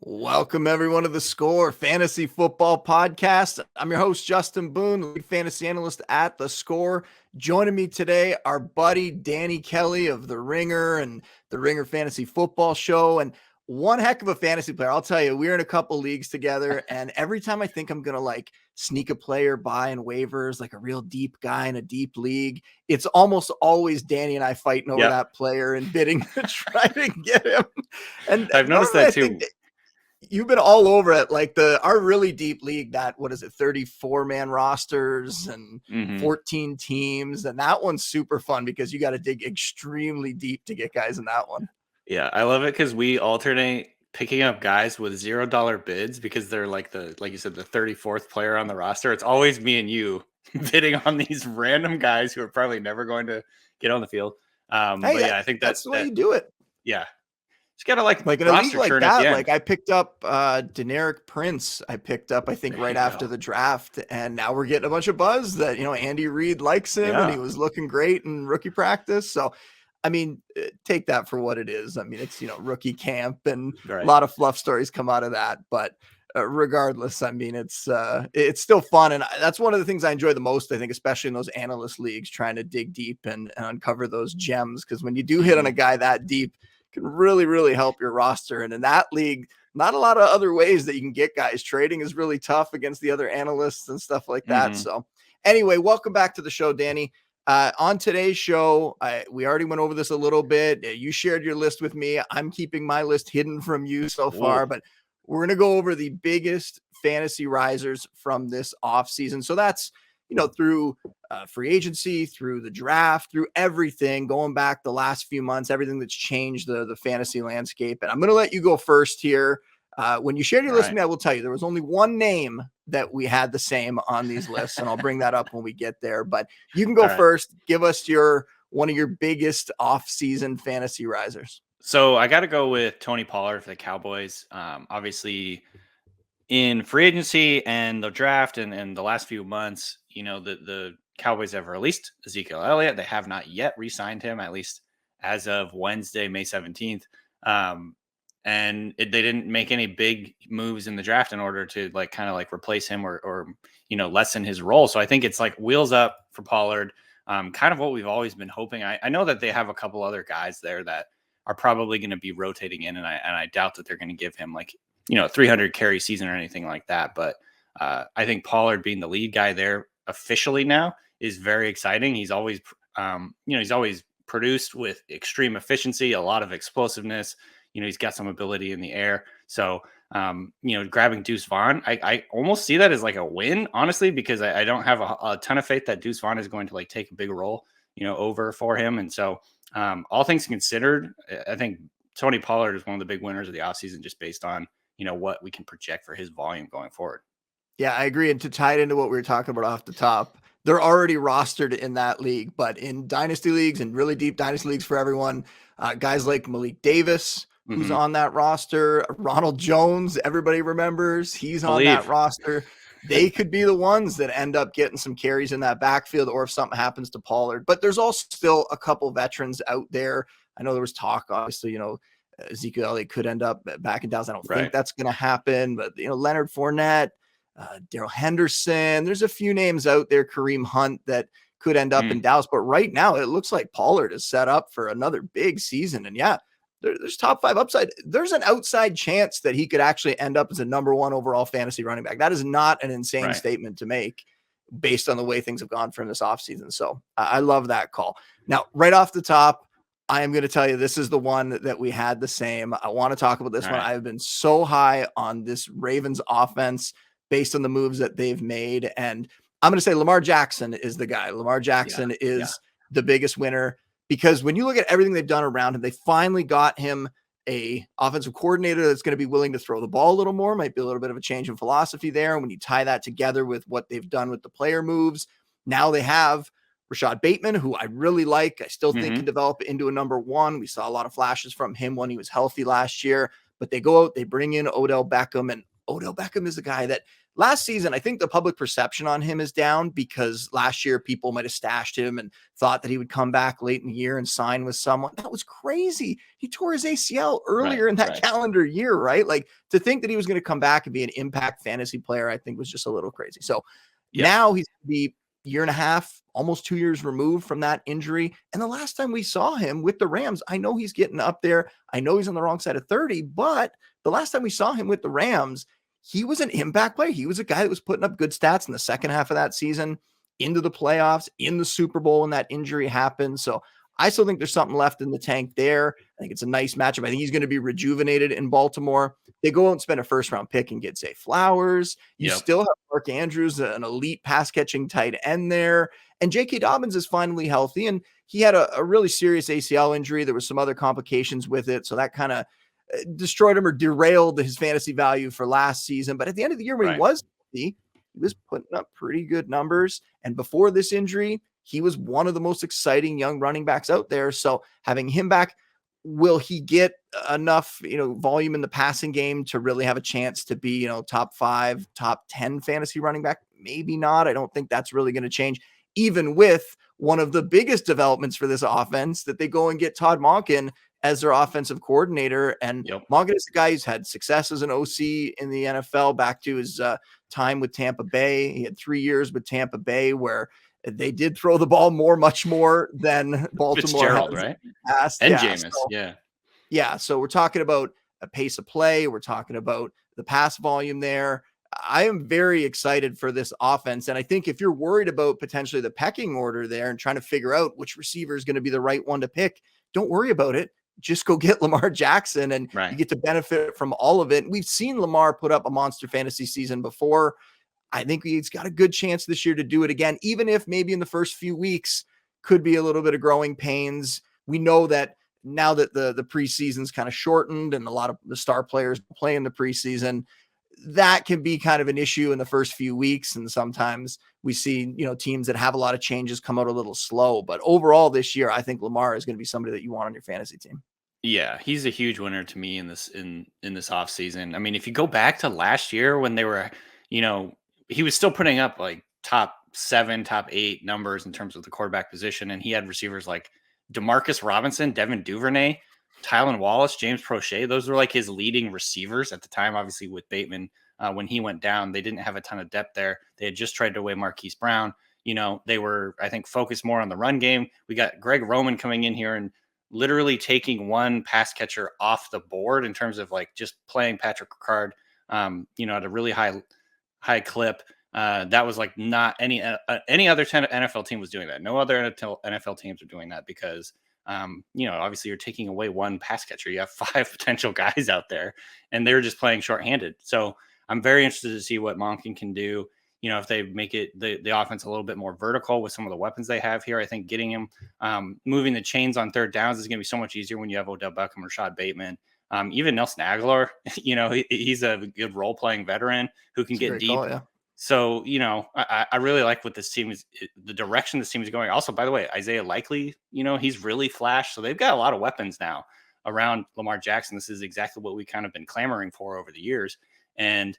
Welcome everyone to the Score Fantasy Football Podcast. I'm your host, Justin Boone, lead fantasy analyst at the Score. Joining me today, our buddy Danny Kelly of The Ringer and The Ringer Fantasy Football Show. And one heck of a fantasy player. I'll tell you, we're in a couple leagues together. And every time I think I'm going to sneak a player by in waivers, like a real deep guy in a deep league, it's almost always Danny and I fighting over that player and bidding to try to get him. And I've noticed that too. You've been all over it, like our really deep league that, 34-man rosters and 14 teams. And that one's super fun because you got to dig extremely deep to get guys in that one. Yeah, I love it because we alternate picking up guys with $0 bids because they're like you said, the 34th player on the roster. It's always me and you bidding on these random guys who are probably never going to get on the field. But yeah, I think that's the way you do it. Yeah. Just gotta like in a league like that. Like I picked up Deneric Prince. I picked up, I think, right after the draft, and now we're getting a bunch of buzz that Andy Reid likes him, and he was looking great in rookie practice. So, I mean, take that for what it is. I mean, it's rookie camp, and a lot of fluff stories come out of that. But regardless, I mean, it's still fun, and that's one of the things I enjoy the most. I think, especially in those analyst leagues, trying to dig deep and uncover those gems, because when you do hit on a guy that deep, can really, really help your roster. And in that league, not a lot of other ways that you can get guys. Trading is really tough against the other analysts and stuff like that. So anyway, welcome back to the show, Danny. On today's show, we already went over this a little bit. You shared your list with me. I'm keeping my list hidden from you so far, but we're going to go over the biggest fantasy risers from this offseason. So that's, through free agency, through the draft, through everything, going back the last few months, everything that's changed the fantasy landscape. And I'm going to let you go first here. When you shared your list with me, I will tell you there was only one name that we had the same on these lists, and I'll bring that up when we get there. But you can go first. Give us one of your biggest off-season fantasy risers. So I got to go with Tony Pollard for the Cowboys. Obviously, in free agency and the draft and the last few months, the Cowboys have released Ezekiel Elliott. They have not yet re-signed him, at least as of Wednesday, May 17th. And they didn't make any big moves in the draft in order to replace him or lessen his role. So I think it's like wheels up for Pollard. Kind of what we've always been hoping. I know that they have a couple other guys there that are probably going to be rotating in, and I doubt that they're going to give him 300 carry season or anything like that. But I think Pollard being the lead guy there officially now is very exciting. He's always, he's always produced with extreme efficiency, a lot of explosiveness. He's got some ability in the air. So, grabbing Deuce Vaughn, I almost see that as like a win, honestly, because I don't have a ton of faith that Deuce Vaughn is going to take a big role, over for him. And so, all things considered, I think Tony Pollard is one of the big winners of the offseason just based on, what we can project for his volume going forward. Yeah, I agree. And to tie it into what we were talking about off the top, they're already rostered in that league, but in dynasty leagues and really deep dynasty leagues for everyone, guys like Malik Davis, who's on that roster, Ronald Jones, everybody remembers, he's on that roster. They could be the ones that end up getting some carries in that backfield, or if something happens to Pollard. But there's also still a couple veterans out there. I know there was talk, obviously, Ezekiel Elliott could end up back in Dallas. I don't think that's going to happen, but Leonard Fournette, Darrell Henderson, there's a few names out there, Kareem Hunt, that could end up in Dallas. But right now it looks like Pollard is set up for another big season. And there's top 5 upside. There's an outside chance that he could actually end up as a number 1 overall fantasy running back. That is not an insane statement to make based on the way things have gone for him this offseason. So I love that call. Now, right off the top, I am going to tell you, this is the one that we had the same. I want to talk about this one. I've been so high on this Ravens offense based on the moves that they've made. And I'm going to say Lamar Jackson is the guy. Lamar Jackson is the biggest winner, because when you look at everything they've done around him, they finally got him a offensive coordinator that's going to be willing to throw the ball a little more. Might be a little bit of a change in philosophy there. And when you tie that together with what they've done with the player moves, now they have Rashad Bateman, who I really like. I still think can develop into a number 1. We saw a lot of flashes from him when he was healthy last year, but they go out, they bring in Odell Beckham, and Odell Beckham is a guy that last season, I think the public perception on him is down because last year people might have stashed him and thought that he would come back late in the year and sign with someone. That was crazy. He tore his ACL earlier in that calendar year, right? Like, to think that he was going to come back and be an impact fantasy player, I think was just a little crazy. So now he's going to be year and a half, almost 2 years removed from that injury. And the last time we saw him with the Rams, I know he's getting up there. I know he's on the wrong side of 30, but the last time we saw him with the Rams, he was an impact player. He was a guy that was putting up good stats in the second half of that season, into the playoffs, in the Super Bowl when that injury happened. So I still think there's something left in the tank there. I think it's a nice matchup. I think he's going to be rejuvenated in Baltimore. They go out and spend a first-round pick and get Zay Flowers. You still have Mark Andrews, an elite pass-catching tight end there. And J.K. Dobbins is finally healthy, and he had a really serious ACL injury. There were some other complications with it, so that kind of destroyed him or derailed his fantasy value for last season. But at the end of the year, when he was healthy, he was putting up pretty good numbers. And before this injury, he was one of the most exciting young running backs out there. So having him back, will he get enough, volume in the passing game to really have a chance to be, top 5, top 10 fantasy running back? Maybe not. I don't think that's really going to change, even with one of the biggest developments for this offense, that they go and get Todd Monken as their offensive coordinator. And Monken is a guy who's had success as an OC in the NFL back to his time with Tampa Bay. He had 3 years with Tampa Bay where they did throw the ball much more than Baltimore. Fitzgerald, right? And Jameis, Yeah, so we're talking about a pace of play. We're talking about the pass volume there. I am very excited for this offense. And I think if you're worried about potentially the pecking order there and trying to figure out which receiver is going to be the right one to pick, don't worry about it. Just go get Lamar Jackson and you get to benefit from all of it. We've seen Lamar put up a monster fantasy season before. I think he's got a good chance this year to do it again, even if maybe in the first few weeks could be a little bit of growing pains. We know that now that the preseason's kind of shortened and a lot of the star players play in the preseason, that can be kind of an issue in the first few weeks. And sometimes we see, teams that have a lot of changes come out a little slow. But overall this year, I think Lamar is going to be somebody that you want on your fantasy team. Yeah, he's a huge winner to me in this offseason. I mean, if you go back to last year when they were, he was still putting up like top 7, top 8 numbers in terms of the quarterback position. And he had receivers like DeMarcus Robinson, Devin Duvernay, Tylan Wallace, James Prochet. Those were like his leading receivers at the time. Obviously with Bateman, when he went down, they didn't have a ton of depth there. They had just traded away Marquise Brown. They were, I think, focused more on the run game. We got Greg Roman coming in here and literally taking one pass catcher off the board in terms of like just playing Patrick Ricard, at a really high clip. That was like not any other NFL team was doing that. No other NFL teams are doing that because, obviously you're taking away one pass catcher. You have 5 potential guys out there and they're just playing shorthanded. So I'm very interested to see what Monken can do. If they make it the offense a little bit more vertical with some of the weapons they have here. I think getting him moving the chains on third downs is going to be so much easier when you have Odell Beckham, Rashad Bateman, even Nelson Aguilar. He's a good role playing veteran who can get deep. Call, yeah. So I really like what this team is, the direction this team is going. Also, by the way, Isaiah Likely, he's really flashed. So they've got a lot of weapons now around Lamar Jackson. This is exactly what we kind of been clamoring for over the years, and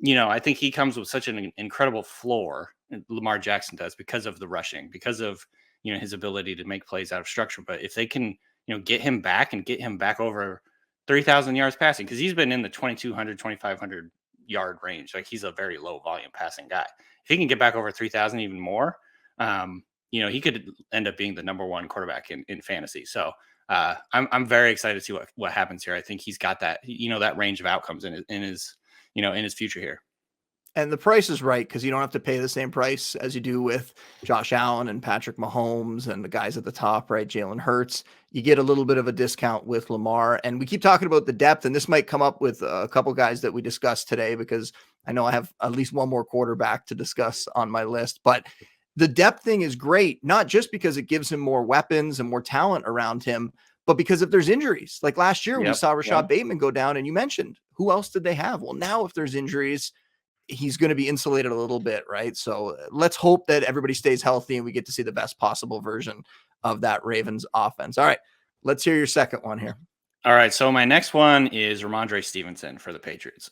I think he comes with such an incredible floor, Lamar Jackson does, because of the rushing, because of, his ability to make plays out of structure. But if they can, get him back over 3,000 yards passing, because he's been in the 2,200, 2,500 yard range. Like he's a very low volume passing guy. If he can get back over 3,000 even more, he could end up being the number 1 quarterback in fantasy. So I'm very excited to see what happens here. I think he's got that, that range of outcomes in his future here. And the price is right because you don't have to pay the same price as you do with Josh Allen and Patrick Mahomes and the guys at the top, right? Jalen Hurts. You get a little bit of a discount with Lamar. And we keep talking about the depth, and this might come up with a couple guys that we discussed today because I know I have at least one more quarterback to discuss on my list. But the depth thing is great, not just because it gives him more weapons and more talent around him, but because if there's injuries, like last year, we saw Rashad Bateman go down, and you mentioned who else did they have? Well, now if there's injuries, he's going to be insulated a little bit, right? So let's hope that everybody stays healthy and we get to see the best possible version of that Ravens offense. All right, let's hear your second one here. All right, so my next one is Rhamondre Stevenson for the Patriots.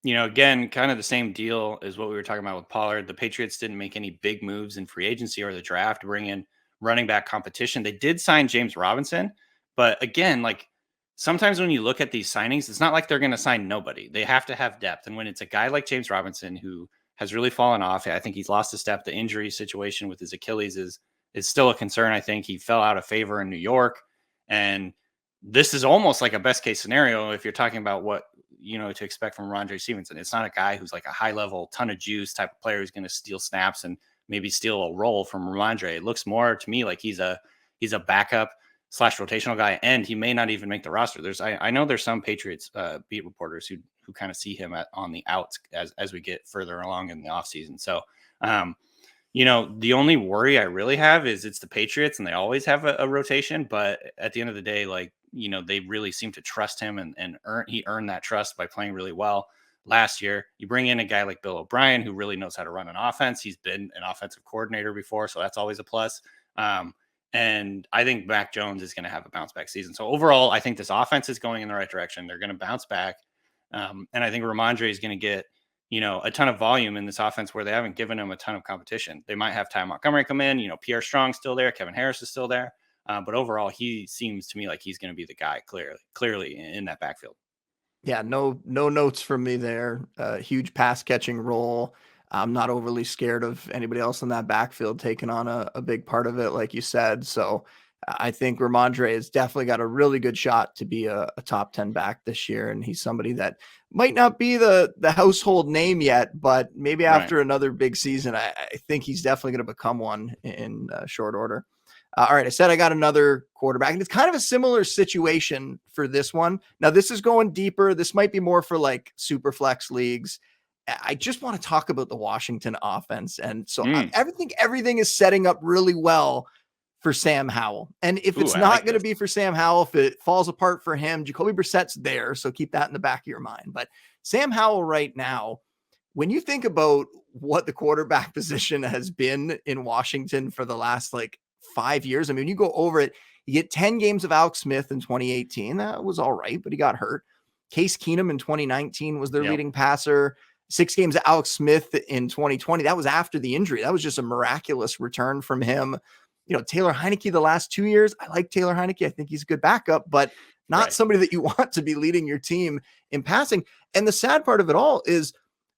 Again, kind of the same deal as what we were talking about with Pollard. The Patriots didn't make any big moves in free agency or the draft to bring in running back competition. They did sign James Robinson, but again, like sometimes when you look at these signings, it's not like they're going to sign nobody. They have to have depth. And when it's a guy like James Robinson who has really fallen off, I think he's lost a step. The injury situation with his Achilles is still a concern. I think he fell out of favor in New York, and this is almost like a best case scenario if you're talking about what to expect from Rhamondre Stevenson. It's not a guy who's like a high level, ton of juice type of player who's going to steal snaps and maybe steal a role from Rhamondre. It looks more to me like he's a backup / rotational guy, and he may not even make the roster. I know there's some Patriots beat reporters who kind of see him on the outs as we get further along in the offseason. So, the only worry I really have is it's the Patriots and they always have a rotation, but at the end of the day, like, they really seem to trust him and he earned that trust by playing really well last year. You bring in a guy like Bill O'Brien, who really knows how to run an offense. He's been an offensive coordinator before, so that's always a plus. And I think Mac Jones is going to have a bounce back season. So overall, I think this offense is going in the right direction. They're going to bounce back. And I think Rhamondre is going to get, a ton of volume in this offense where they haven't given him a ton of competition. They might have Ty Montgomery come in, Pierre Strong's still there. Kevin Harris is still there. But overall, he seems to me like he's going to be the guy clearly in that backfield. Yeah, no notes from me there. Huge pass catching role. I'm not overly scared of anybody else in that backfield taking on a big part of it, like you said. So I think Rhamondre has definitely got a really good shot to be a top 10 back this year. And he's somebody that might not be the household name yet, but maybe after another big season, I think he's definitely going to become one in short order. All right, I said I got another quarterback, and it's kind of a similar situation for this one. Now, this is going deeper. This might be more for like super flex leagues. I just want to talk about the Washington offense. And so everything is setting up really well for Sam Howell. And if it's not going to be for Sam Howell, if it falls apart for him, Jacoby Brissett's there. So keep that in the back of your mind. But Sam Howell right now, when you think about what the quarterback position has been in Washington for the last 5 years. I mean, when you go over it, you get 10 games of Alex Smith in 2018. That was all right, but he got hurt. Case Keenum in 2019 was their leading passer. 6 games of Alex Smith in 2020. That was after the injury. That was just a miraculous return from him. Taylor Heineke the last 2 years. I like Taylor Heineke. I think he's a good backup, but not somebody that you want to be leading your team in passing. And the sad part of it all is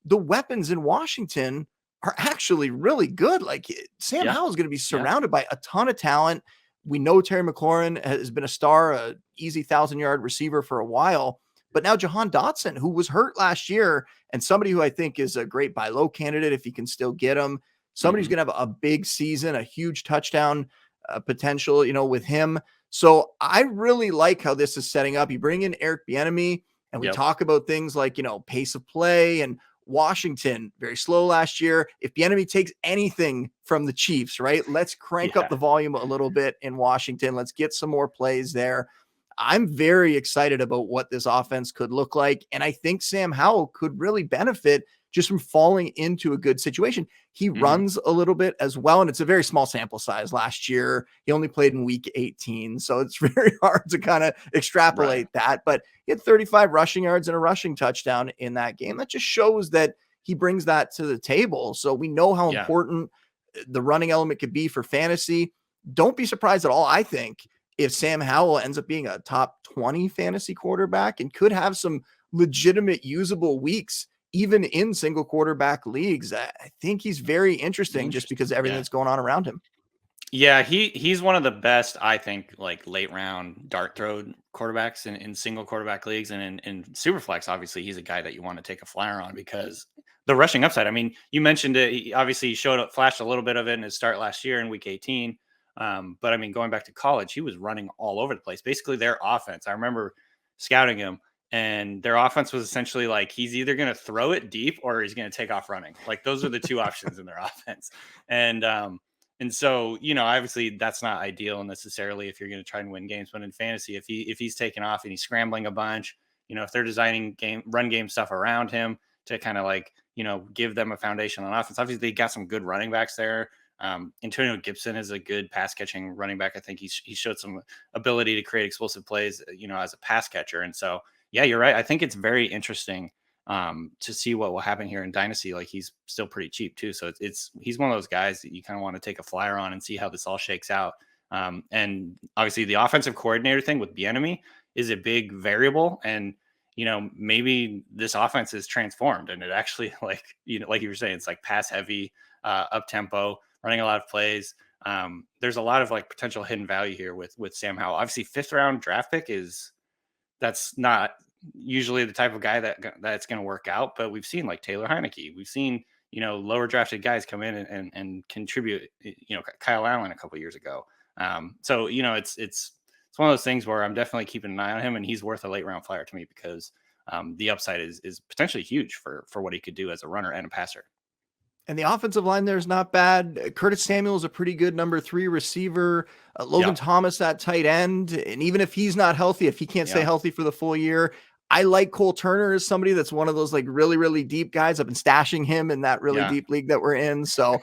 the weapons in Washington are actually really good. Like Sam Howell is going to be surrounded by a ton of talent. We know Terry McLaurin has been a star, a easy 1,000-yard receiver for a while, but now Jahan Dotson, who was hurt last year and somebody who I think is a great buy low candidate if you can still get him, somebody who's going to have a big season, a huge touchdown potential, with him. So I really like how this is setting up. You bring in Eric Bieniemy and we talk about things like, pace of play and Washington, very slow last year. If Bieniemy takes anything from the Chiefs, right, let's crank up the volume a little bit in Washington. Let's get some more plays there. I'm very excited about what this offense could look like. And I think Sam Howell could really benefit just from falling into a good situation. He runs a little bit as well, and it's a very small sample size last year. He only played in week 18, so it's very hard to kind of extrapolate that. But he had 35 rushing yards and a rushing touchdown in that game. That just shows that he brings that to the table. So we know how important the running element could be for fantasy. Don't be surprised at all, I think, if Sam Howell ends up being a top 20 fantasy quarterback and could have some legitimate usable weeks even in single quarterback leagues. I think he's very interesting just because of everything that's going on around him. Yeah, he's one of the best, I think, like late round dart throw quarterbacks in single quarterback leagues. And in Superflex, obviously, he's a guy that you want to take a flyer on because the rushing upside. I mean, you mentioned it. He flashed a little bit of it in his start last year in week 18. But I mean, going back to college, he was running all over the place. Basically, their offense. I remember scouting him. And their offense was essentially like he's either going to throw it deep or he's going to take off running. Like those are the two options in their offense. And so, obviously that's not ideal necessarily if you're going to try and win games. But in fantasy, if he's taking off and he's scrambling a bunch, if they're designing run game stuff around him to kind of like, give them a foundation on offense. Obviously, they got some good running backs there. Antonio Gibson is a good pass catching running back. I think he showed some ability to create explosive plays, as a pass catcher. And so, yeah, you're right. I think it's very interesting to see what will happen here in Dynasty. Like, he's still pretty cheap too. So he's one of those guys that you kind of want to take a flyer on and see how this all shakes out. And obviously the offensive coordinator thing with Bieniemy is a big variable. And, maybe this offense is transformed and it actually, like, like you were saying, it's like pass heavy, up tempo, running a lot of plays. There's a lot of like potential hidden value here with Sam Howell. Obviously 5th round draft pick that's not usually the type of guy that's going to work out, but we've seen like Taylor Heineke. We've seen, lower drafted guys come in and contribute, Kyle Allen a couple years ago. So, it's one of those things where I'm definitely keeping an eye on him, and he's worth a late round flyer to me because the upside is potentially huge for what he could do as a runner and a passer. And the offensive line there is not bad. Curtis Samuel is a pretty good number 3 receiver. Logan Thomas at tight end. And even if he's not healthy, if he can't stay healthy for the full year, I like Cole Turner as somebody that's one of those like really, really deep guys. I've been stashing him in that really deep league that we're in. So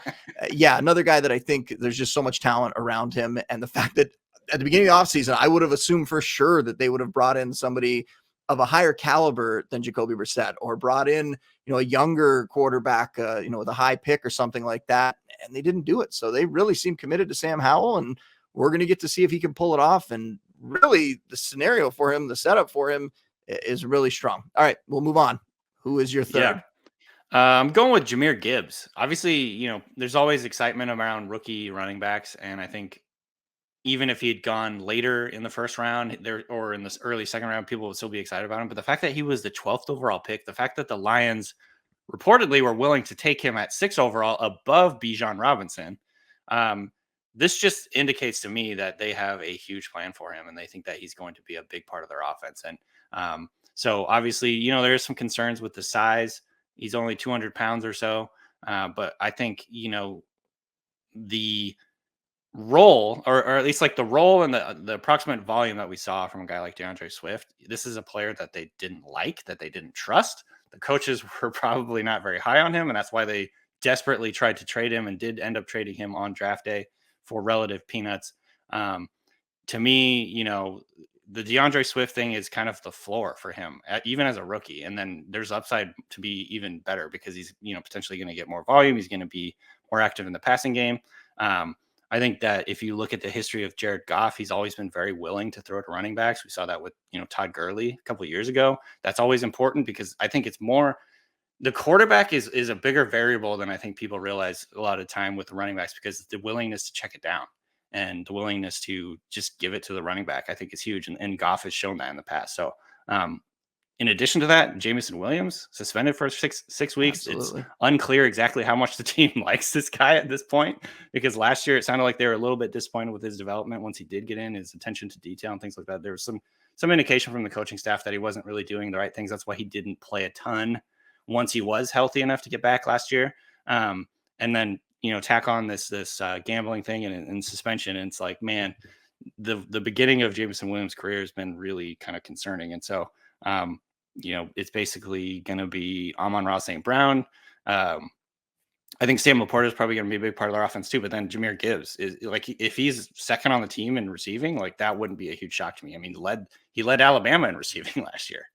another guy that I think there's just so much talent around him. And the fact that at the beginning of the offseason, I would have assumed for sure that they would have brought in somebody of a higher caliber than Jacoby Brissett, or brought in, a younger quarterback, with a high pick or something like that. And they didn't do it. So they really seem committed to Sam Howell, and we're going to get to see if he can pull it off. And really the scenario for him, the setup for him is really strong. All right, we'll move on. Who is your third? I'm going with Jahmyr Gibbs. Obviously, there's always excitement around rookie running backs. And I think even if he had gone later in the first round or in this early second round, people would still be excited about him. But the fact that he was the 12th overall pick, the fact that the Lions reportedly were willing to take him at 6 overall above Bijan Robinson, this just indicates to me that they have a huge plan for him and they think that he's going to be a big part of their offense. And so obviously, there is some concerns with the size. He's only 200 pounds or so. But I think, the role, or at least like the role and the approximate volume that we saw from a guy like DeAndre Swift, this is a player that they didn't like, that they didn't trust. The coaches were probably not very high on him, and that's why they desperately tried to trade him and did end up trading him on draft day for relative peanuts. To me, the DeAndre Swift thing is kind of the floor for him, even as a rookie. And then there's upside to be even better because he's, potentially going to get more volume. He's going to be more active in the passing game. I think that if you look at the history of Jared Goff, he's always been very willing to throw to running backs. We saw that with, Todd Gurley a couple of years ago. That's always important because I think it's more, the quarterback is a bigger variable than I think people realize a lot of time with the running backs, because the willingness to check it down and the willingness to just give it to the running back, I think is huge. And Goff has shown that in the past. So, in addition to that, Jameson Williams suspended for six weeks. Absolutely. It's unclear exactly how much the team likes this guy at this point, because last year it sounded like they were a little bit disappointed with his development once he did get in, his attention to detail and things like that. There was some indication from the coaching staff that he wasn't really doing the right things. That's why he didn't play a ton once he was healthy enough to get back last year. And then, tack on this gambling thing and suspension. And it's like, man, the beginning of Jameson Williams' career has been really kind of concerning. And so, it's basically going to be Amon-Ra St. Brown. I think Sam Laporta is probably going to be a big part of their offense too. But then Jahmyr Gibbs is like, if he's second on the team in receiving, like that wouldn't be a huge shock to me. I mean, he led Alabama in receiving last year.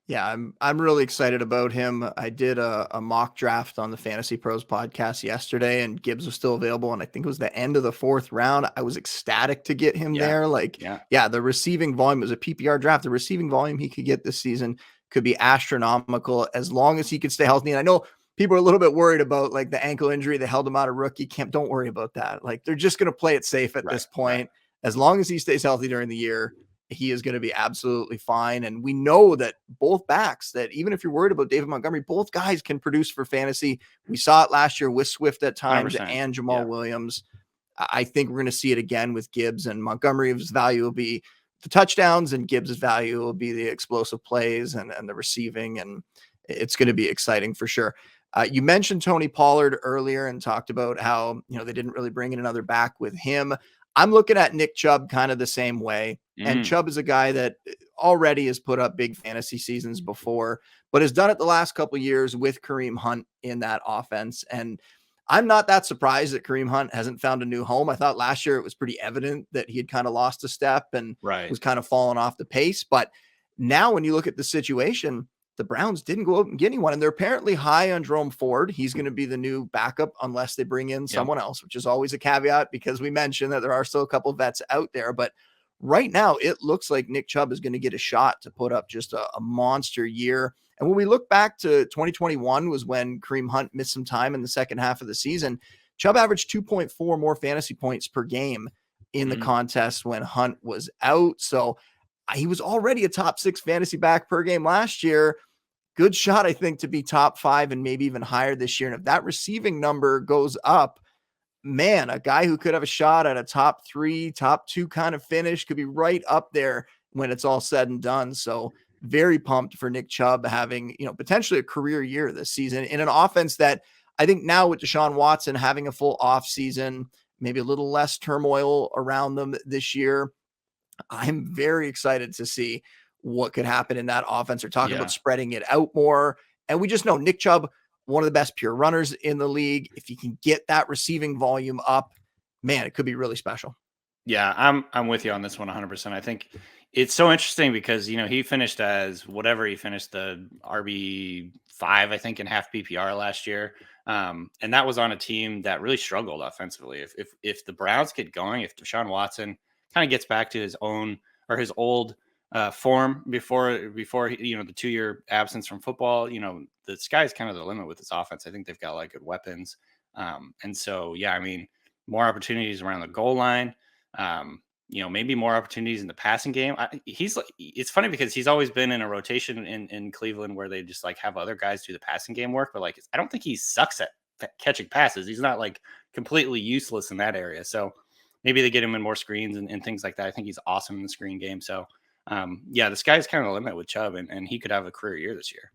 Yeah, I'm really excited about him. I did a mock draft on the Fantasy Pros podcast yesterday, and Gibbs was still available, and I think it was the end of the 4th round. I was ecstatic to get him there. The receiving volume was a PPR draft. The receiving volume he could get this season could be astronomical as long as he could stay healthy. And I know people are a little bit worried about like the ankle injury. They held him out of rookie camp. Don't worry about that. Like, they're just going to play it safe at this point. Right. As long as he stays healthy during the year, he is going to be absolutely fine. And we know that both backs, that even if you're worried about David Montgomery, both guys can produce for fantasy. We saw it last year with Swift at times 100%. And Jamal Williams. I think we're going to see it again with Gibbs, and Montgomery's value will be the touchdowns and Gibbs' value will be the explosive plays and the receiving. And it's going to be exciting for sure. You mentioned Tony Pollard earlier and talked about how, they didn't really bring in another back with him. I'm looking at Nick Chubb kind of the same way. And Chubb is a guy that already has put up big fantasy seasons before, but has done it the last couple of years with Kareem Hunt in that offense. And I'm not that surprised that Kareem Hunt hasn't found a new home. I thought last year it was pretty evident that he had kind of lost a step and was kind of falling off the pace. But now when you look at the situation, the Browns didn't go out and get anyone. And they're apparently high on Jerome Ford. He's going to be the new backup unless they bring in someone else, which is always a caveat because we mentioned that there are still a couple of vets out there. But right now, it looks like Nick Chubb is going to get a shot to put up just a monster year. And when we look back to 2021 was when Kareem Hunt missed some time in the second half of the season. Chubb averaged 2.4 more fantasy points per game in the contest when Hunt was out. So he was already a top 6 fantasy back per game last year. Good shot, I think, to be top 5 and maybe even higher this year. And if that receiving number goes up, man, a guy who could have a shot at a top 3, top 2 kind of finish could be right up there when it's all said and done. So very pumped for Nick Chubb having, potentially a career year this season in an offense that I think now with Deshaun Watson having a full off season, maybe a little less turmoil around them this year. I'm very excited to see what could happen in that offense. They're talking about spreading it out more. And we just know Nick Chubb, one of the best pure runners in the league. If you can get that receiving volume up, man, it could be really special. Yeah, I'm with you on this one 100%. I think it's so interesting because, he finished as whatever he finished, the RB5, I think, in half PPR last year. And that was on a team that really struggled offensively. If the Browns get going, if Deshaun Watson kind of gets back to his own or his old form before the 2-year absence from football, the sky's kind of the limit with this offense. I think they've got a lot of good weapons. And so, yeah, I mean, more opportunities around the goal line. Maybe more opportunities in the passing game. It's funny because he's always been in a rotation in Cleveland where they just like have other guys do the passing game work, but like, I don't think he sucks at catching passes. He's not like completely useless in that area. So maybe they get him in more screens and things like that. I think he's awesome in the screen game. So the sky's kind of the limit with Chubb and he could have a career year this year.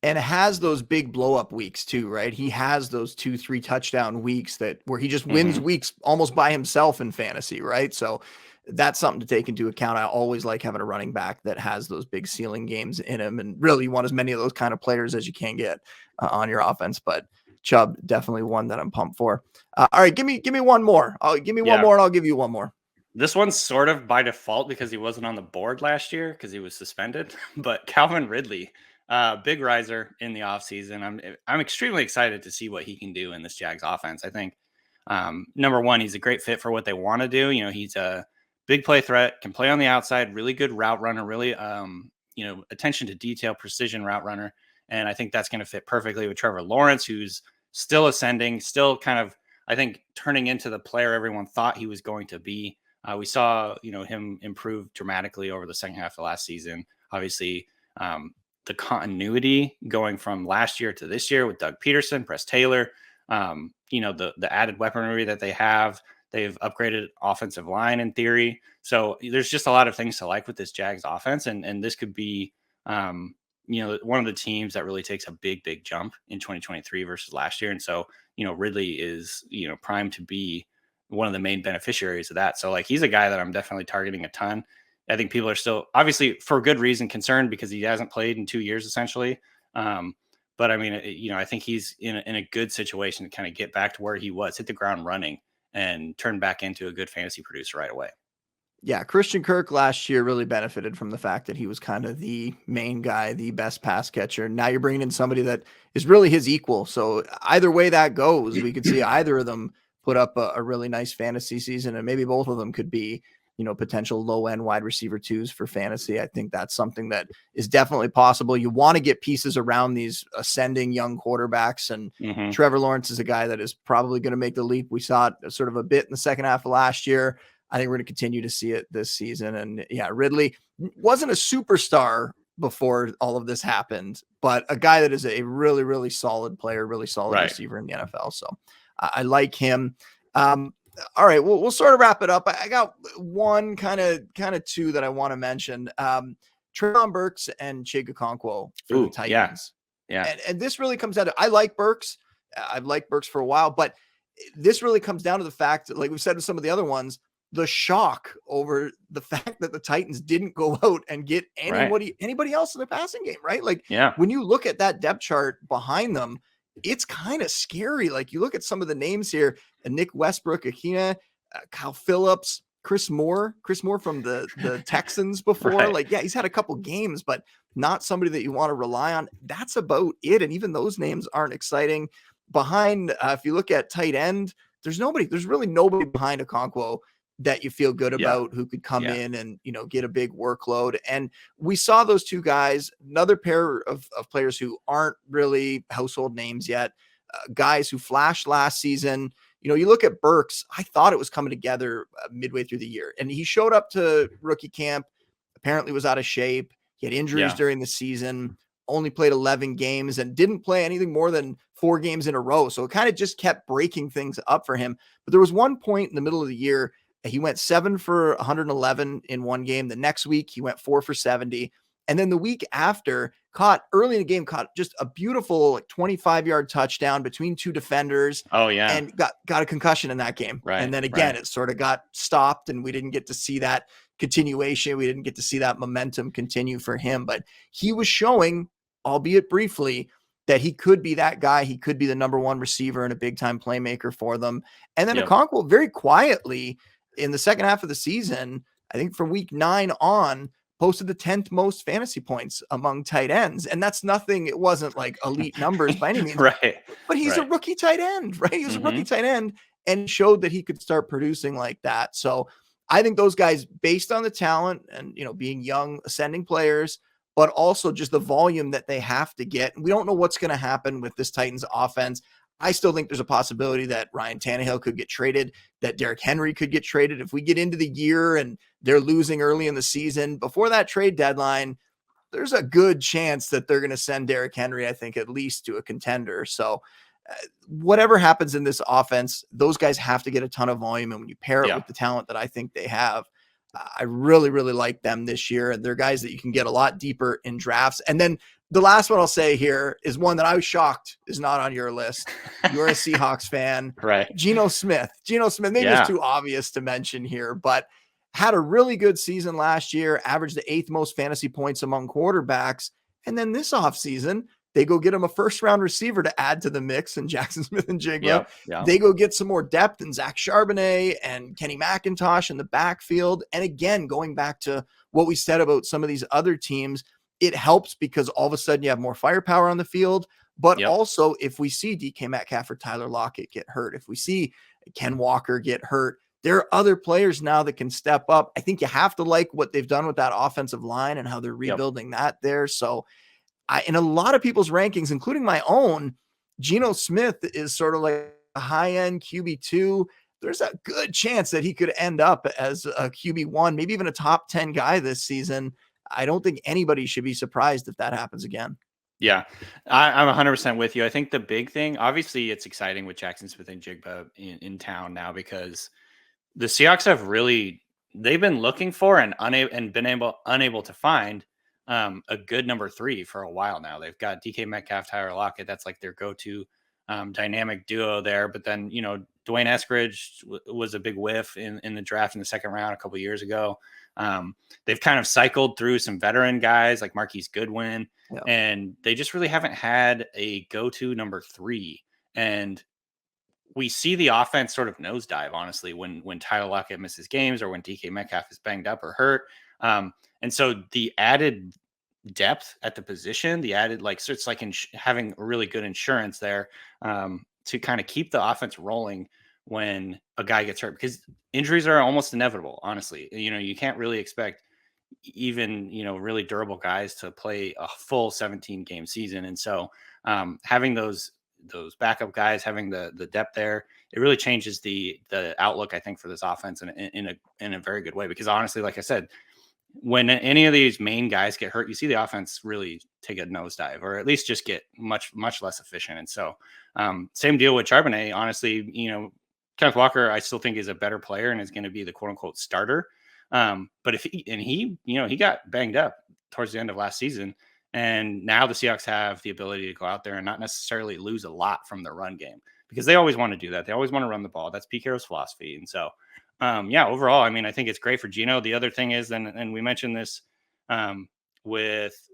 And has those big blow up weeks too, right? He has those 2-3 touchdown weeks where he just wins weeks almost by himself in fantasy, right? So that's something to take into account. I always like having a running back that has those big ceiling games in him, and really you want as many of those kind of players as you can get on your offense. But Chubb, definitely one that I'm pumped for. All right, give me one more. Give me one more, and I'll give you one more. This one's sort of by default because he wasn't on the board last year because he was suspended. But Calvin Ridley, big riser in the offseason. I'm extremely excited to see what he can do in this Jags offense. I think number one, he's a great fit for what they want to do. He's a big play threat, can play on the outside, really good route runner, really attention to detail, precision route runner. And I think that's going to fit perfectly with Trevor Lawrence, who's still ascending, still kind of, I think, turning into the player everyone thought he was going to be. We saw, him improve dramatically over the second half of last season. Obviously, the continuity going from last year to this year with Doug Peterson, Press Taylor, the added weaponry that they have. They've upgraded offensive line in theory. So there's just a lot of things to like with this Jags offense. And this could be, one of the teams that really takes a big, big jump in 2023 versus last year. And so, Ridley is, primed to be one of the main beneficiaries of that. So like, he's a guy that I'm definitely targeting a ton. I think people are still, obviously for good reason, concerned because he hasn't played in 2 years essentially. But I mean, I think he's in a good situation to kind of get back to where he was, hit the ground running and turn back into a good fantasy producer right away. Yeah, Christian Kirk last year really benefited from the fact that he was kind of the main guy, the best pass catcher. Now you're bringing in somebody that is really his equal. So either way that goes, we could see either of them put up a really nice fantasy season, and maybe both of them could be, potential low-end wide receiver 2s for fantasy. I think that's something that is definitely possible. You want to get pieces around these ascending young quarterbacks, and Trevor Lawrence is a guy that is probably going to make the leap. We saw it sort of a bit in the second half of last year. I think we're going to continue to see it this season. And yeah, Ridley wasn't a superstar before all of this happened, but a guy that is a really, really solid player, really solid receiver in the NFL. So I like him. All right, we'll sort of wrap it up. I got one kind of two that I want to mention. Treylon Burks and Chig Okonkwo for the Titans. Yeah. And this really comes down to, I like Burks. I've liked Burks for a while, but this really comes down to the fact that, like we've said with some of the other ones, the shock over the fact that the Titans didn't go out and get anybody else in the passing game, right? Like when you look at that depth chart behind them, it's kind of scary. Like you look at some of the names here, Nick Westbrook, Akina, Kyle Phillips, Chris Moore from the Texans before. Right. Like, yeah, he's had a couple games, but not somebody that you want to rely on. That's about it. And even those names aren't exciting. Behind, if you look at tight end, there's really nobody behind Okonkwo that you feel good about who could come in and, get a big workload. And we saw those two guys, another pair of players who aren't really household names yet, guys who flashed last season. You look at Burks, I thought it was coming together midway through the year, and he showed up to rookie camp, apparently was out of shape. He had injuries during the season, only played 11 games and didn't play anything more than 4 games in a row. So it kind of just kept breaking things up for him. But there was one point in the middle of the year, he went 7 for 111 in one game. The next week, he went 4 for 70. And then the week after, early in the game, caught just a beautiful 25-yard touchdown between 2 defenders. Oh, yeah. And got a concussion in that game. Right. And then again, it sort of got stopped, and we didn't get to see that continuation. We didn't get to see that momentum continue for him. But he was showing, albeit briefly, that he could be that guy. He could be the number 1 receiver and a big-time playmaker for them. And then Okonkwo very quietly in the second half of the season, I think from week 9 on, posted the 10th most fantasy points among tight ends. And that's nothing. It wasn't like elite numbers by any means. Right. But he's a rookie tight end, right? He was a rookie tight end and showed that he could start producing like that. So I think those guys, based on the talent and, being young, ascending players, but also just the volume that they have to get. We don't know what's going to happen with this Titans offense. I still think there's a possibility that Ryan Tannehill could get traded, that Derrick Henry could get traded. If we get into the year and they're losing early in the season, before that trade deadline, there's a good chance that they're going to send Derrick Henry, I think, at least to a contender. So whatever happens in this offense, those guys have to get a ton of volume. And when you pair it with the talent that I think they have, I really, really like them this year. And they're guys that you can get a lot deeper in drafts. And then the last one I'll say here is one that I was shocked is not on your list. You're a Seahawks fan. Right. Geno Smith, maybe it's too obvious to mention here, but had a really good season last year, averaged the 8th most fantasy points among quarterbacks. And then this offseason, they go get him a first-round receiver to add to the mix in Jackson Smith-Njigba. They go get some more depth in Zach Charbonnet and Kenny McIntosh in the backfield. And again, going back to what we said about some of these other teams, it helps because all of a sudden you have more firepower on the field. But also, if we see DK Metcalf or Tyler Lockett get hurt, if we see Ken Walker get hurt, there are other players now that can step up. I think you have to like what they've done with that offensive line and how they're rebuilding that there. So in a lot of people's rankings, including my own, Geno Smith is sort of like a high-end QB2. There's a good chance that he could end up as a QB1, maybe even a top 10 guy this season. I don't think anybody should be surprised if that happens again. Yeah, I'm 100% with you. I think the big thing, obviously, it's exciting with Jackson Smith-Njigba in town now because the Seahawks have they've been looking for and unable to find a good number 3 for a while now. They've got DK Metcalf, Tyler Lockett. That's like their go-to dynamic duo there. But then, Dwayne Eskridge was a big whiff in the draft in the second round a couple of years ago. They've kind of cycled through some veteran guys like Marquise Goodwin, and they just really haven't had a go-to number 3. And we see the offense sort of nosedive, honestly, when Tyler Lockett misses games or when DK Metcalf is banged up or hurt. And so the added depth at the position, the added so it's like having really good insurance there to kind of keep the offense rolling when a guy gets hurt, because injuries are almost inevitable. Honestly, you can't really expect even really durable guys to play a full 17 game season, and so having those backup guys, having the depth there, it really changes the outlook, I think, for this offense in a very good way. Because honestly, like I said, when any of these main guys get hurt, you see the offense really take a nosedive, or at least just get much less efficient. And so same deal with Charbonnet. Honestly, Kenneth Walker, I still think is a better player and is going to be the quote unquote starter. But he got banged up towards the end of last season. And now the Seahawks have the ability to go out there and not necessarily lose a lot from the run game, because they always want to do that. They always want to run the ball. That's Pete Carroll's philosophy. And so, overall, I think it's great for Geno. The other thing is, and we mentioned this with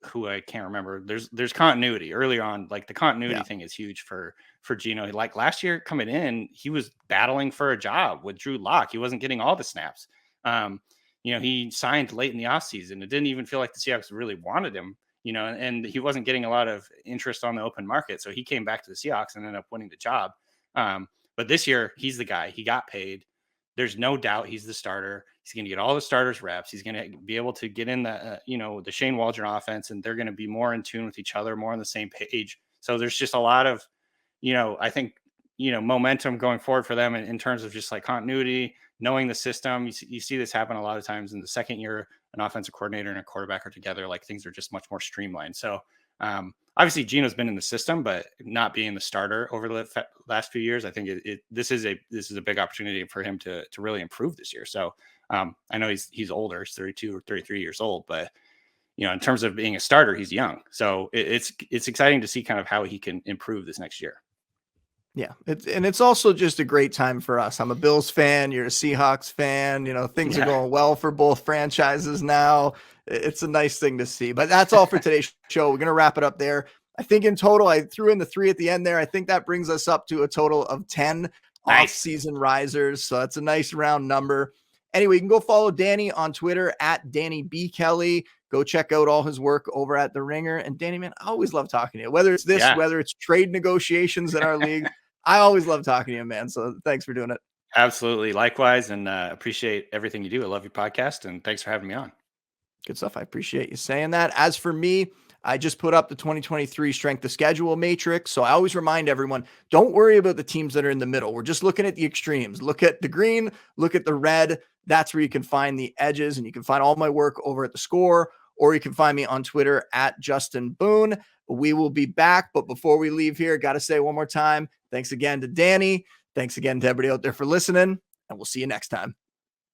who I can't remember. There's continuity earlier on. Like the continuity Yeah. thing is huge for Geno. Like last year coming in, he was battling for a job with Drew Lock. He wasn't getting all the snaps. He signed late in the offseason. It didn't even feel like the Seahawks really wanted him, and he wasn't getting a lot of interest on the open market. So he came back to the Seahawks and ended up winning the job. But this year, he's the guy. He got paid. There's no doubt he's the starter. He's going to get all the starters reps. He's going to be able to get in the Shane Waldron offense, and they're going to be more in tune with each other, more on the same page. So there's just a lot of, I think, momentum going forward for them in terms of just like continuity, knowing the system. You see this happen a lot of times in the second year, an offensive coordinator and a quarterback are together, like things are just much more streamlined. So obviously Geno's been in the system, but not being the starter over the last few years, I think this is a big opportunity for him to really improve this year. So I know he's older, he's 32 or 33 years old, but in terms of being a starter, he's young. So it's exciting to see kind of how he can improve this next year. Yeah. It's also just a great time for us. I'm a Bills fan. You're a Seahawks fan. Things are going well for both franchises now. It's a nice thing to see, but that's all for today's show. We're going to wrap it up there. I think in total, I threw in the 3 at the end there. I think that brings us up to a total of 10 off-season risers. So that's a nice round number. Anyway, you can go follow Danny on Twitter at Danny B. Kelly. Go check out all his work over at The Ringer. And Danny, man, I always love talking to you. Whether it's this, whether it's trade negotiations in our league, I always love talking to you, man. So thanks for doing it. Absolutely. Likewise. And appreciate everything you do. I love your podcast. And thanks for having me on. Good stuff. I appreciate you saying that. As for me, I just put up the 2023 strength of schedule matrix. So I always remind everyone, don't worry about the teams that are in the middle. We're just looking at the extremes. Look at the green, look at the red. That's where you can find the edges, and you can find all my work over at The Score, or you can find me on Twitter at Justin Boone. We will be back. But before we leave here, got to say one more time, thanks again to Danny. Thanks again to everybody out there for listening, and we'll see you next time.